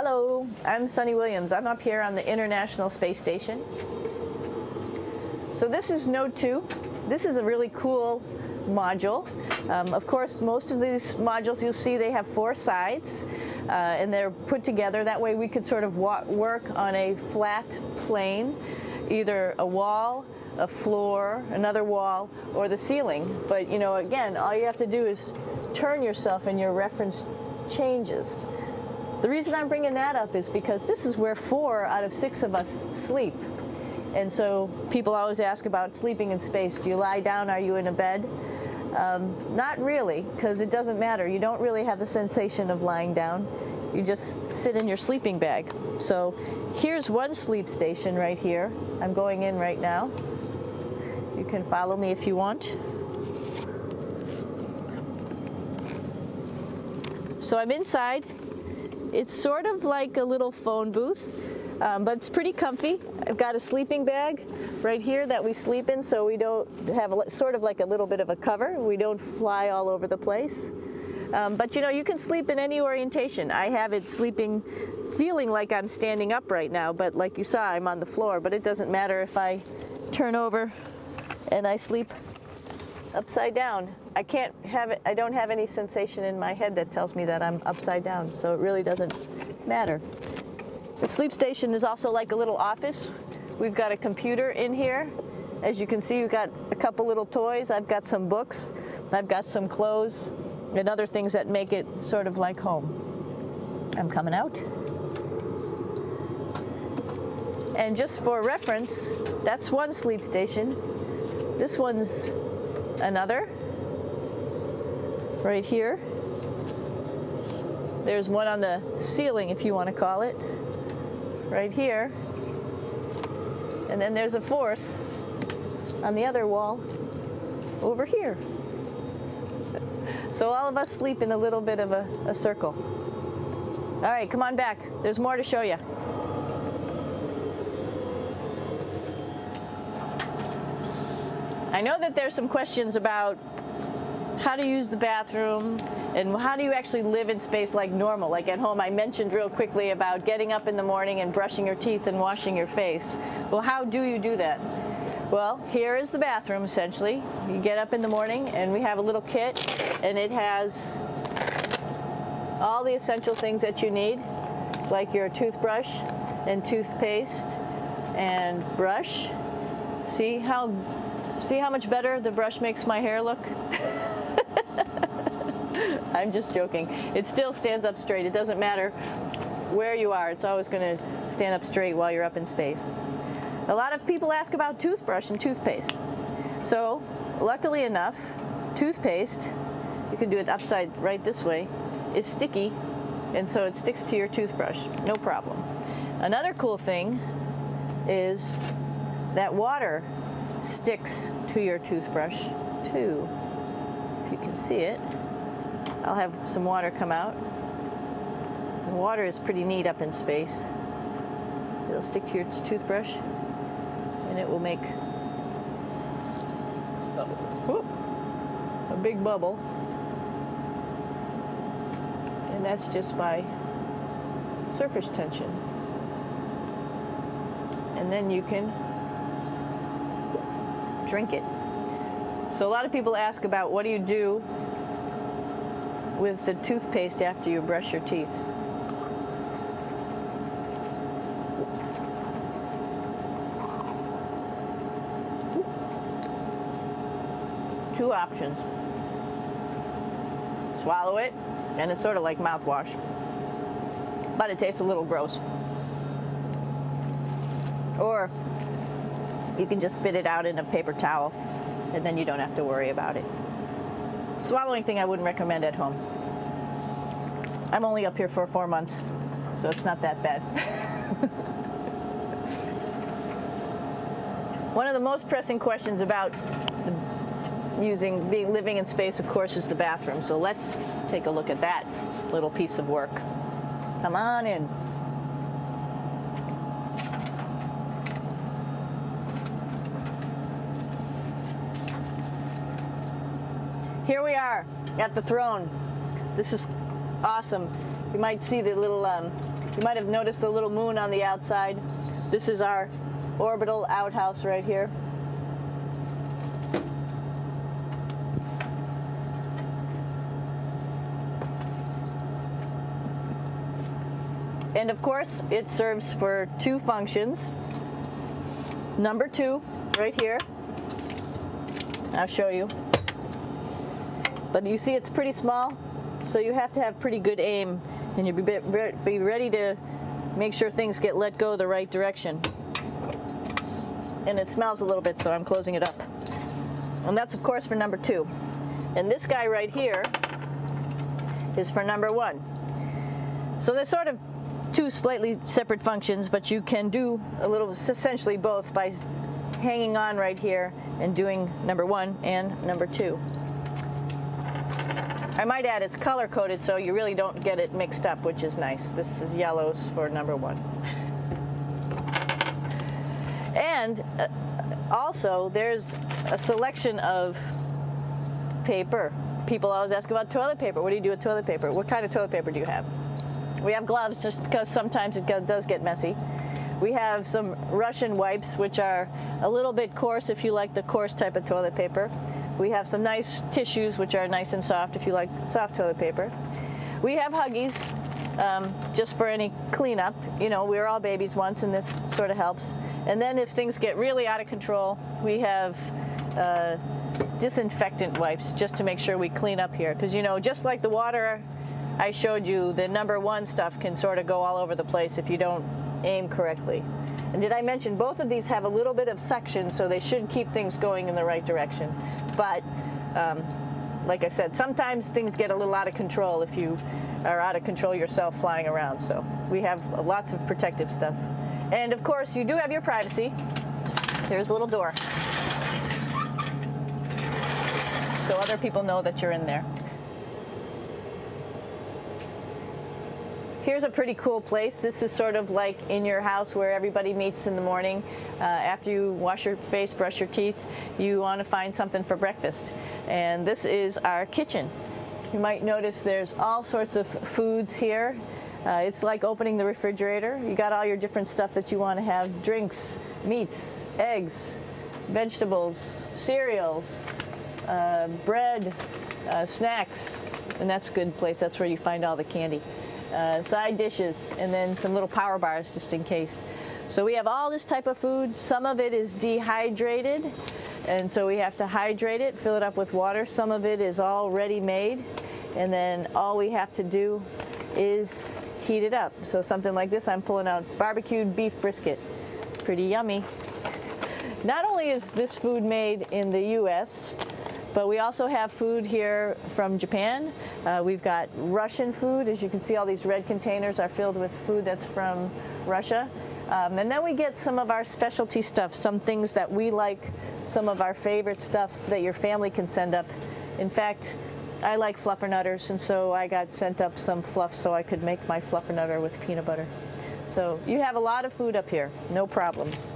Hello, I'm Sunny Williams. I'm up here on the International Space Station. So this is Node 2. This is a really cool module. Of course, most of these modules you'll see they have 4 sides and they're put together. That way we could sort of work on a flat plane, either a wall, a floor, another wall, or the ceiling. But you know, again, all you have to do is turn yourself and your reference changes. The reason I'm bringing that up is because this is where 4 out of 6 of us sleep. And so people always ask about sleeping in space. Do you lie down? Are you in a bed? Not really, because it doesn't matter. You don't really have the sensation of lying down. You just sit in your sleeping bag. So here's one sleep station right here. I'm going in right now. You can follow me if you want. So I'm inside. It's sort of like a little phone booth, but it's pretty comfy. I've got a sleeping bag right here that we sleep in, so we don't have sort of like a little bit of a cover. We don't fly all over the place. But you know, you can sleep in any orientation. I have it sleeping, feeling like I'm standing up right now, but like you saw, I'm on the floor. But it doesn't matter if I turn over and I sleep upside down. I can't have it, I don't have any sensation in my head that tells me that I'm upside down, so it really doesn't matter. The sleep station is also like a little office. We've got a computer in here. As you can see, we've got a couple little toys. I've got some books. I've got some clothes and other things that make it sort of like home. I'm coming out. And just for reference, that's one sleep station. This one's another. Right here. There's one on the ceiling, if you want to call it. Right here. And then there's a 4th on the other wall over here. So all of us sleep in a little bit of a circle. All right, come on back. There's more to show you. I know that there's some questions about how to use the bathroom and how do you actually live in space like normal, like at home. I mentioned real quickly about getting up in the morning and brushing your teeth and washing your face. Well, how do you do that? Well, here is the bathroom essentially. You get up in the morning and we have a little kit and it has all the essential things that you need, like your toothbrush and toothpaste and brush. See how much better the brush makes my hair look? I'm just joking. It still stands up straight. It doesn't matter where you are. It's always going to stand up straight while you're up in space. A lot of people ask about toothbrush and toothpaste. So, luckily enough, toothpaste, you can do it upside right this way, is sticky, and so it sticks to your toothbrush. No problem. Another cool thing is that water sticks to your toothbrush too. If you can see it, I'll have some water come out. The water is pretty neat up in space. It'll stick to your toothbrush and it will make a big bubble. And that's just by surface tension. And then you can drink it. So a lot of people ask about what do you do with the toothpaste after you brush your teeth. Two options. Swallow it, and it's sort of like mouthwash, but it tastes a little gross. Or you can just spit it out in a paper towel, and then you don't have to worry about it. Swallowing thing I wouldn't recommend at home. I'm only up here for 4 months, so it's not that bad. One of the most pressing questions about living in space, of course, is the bathroom. So let's take a look at that little piece of work. Come on in. Here we are at the throne. This is awesome. You might see the little You might have noticed the little moon on the outside. This is our orbital outhouse right here. And of course, it serves for two functions. Number 2, right here. I'll show you. But you see it's pretty small, so you have to have pretty good aim, and you'll be ready to make sure things get let go the right direction. And it smells a little bit, so I'm closing it up. And that's of course for number 2. And this guy right here is for number 1. So they're sort of two slightly separate functions, but you can do a little, essentially both, by hanging on right here and doing number 1 and number 2. I might add it's color coded, so you really don't get it mixed up, which is nice. This is yellows for number 1. And also there's a selection of paper. People always ask about toilet paper. What do you do with toilet paper? What kind of toilet paper do you have? We have gloves, just because sometimes it does get messy. We have some Russian wipes, which are a little bit coarse if you like the coarse type of toilet paper. We have some nice tissues, which are nice and soft if you like soft toilet paper. We have Huggies, just for any cleanup. You know, we were all babies once, and this sort of helps. And then if things get really out of control, we have disinfectant wipes, just to make sure we clean up here. Because, you know, just like the water I showed you, the number 1 stuff can sort of go all over the place if you don't aim correctly. And did I mention both of these have a little bit of suction, so they should keep things going in the right direction. But like I said, sometimes things get a little out of control if you are out of control yourself flying around. So we have lots of protective stuff. And of course, you do have your privacy. There's a little door, so other people know that you're in there. Here's a pretty cool place. This is sort of like in your house where everybody meets in the morning. After you wash your face, brush your teeth, you want to find something for breakfast. And this is our kitchen. You might notice there's all sorts of foods here. It's like opening the refrigerator. You got all your different stuff that you want to have: drinks, meats, eggs, vegetables, cereals, bread, snacks. And that's a good place. That's where you find all the candy. Side dishes, and then some little power bars just in case. So we have all this type of food. Some of it is dehydrated, and so we have to hydrate it, fill it up with water. Some of it is already made, and then all we have to do is heat it up. So something like this, I'm pulling out barbecued beef brisket. Pretty yummy. Not only is this food made in the US, but we also have food here from Japan. We've got Russian food. As you can see, all these red containers are filled with food that's from Russia. And then we get some of our specialty stuff, some things that we like, some of our favorite stuff that your family can send up. In fact, I like fluffernutters, and so I got sent up some fluff so I could make my fluffernutter with peanut butter. So you have a lot of food up here, no problems.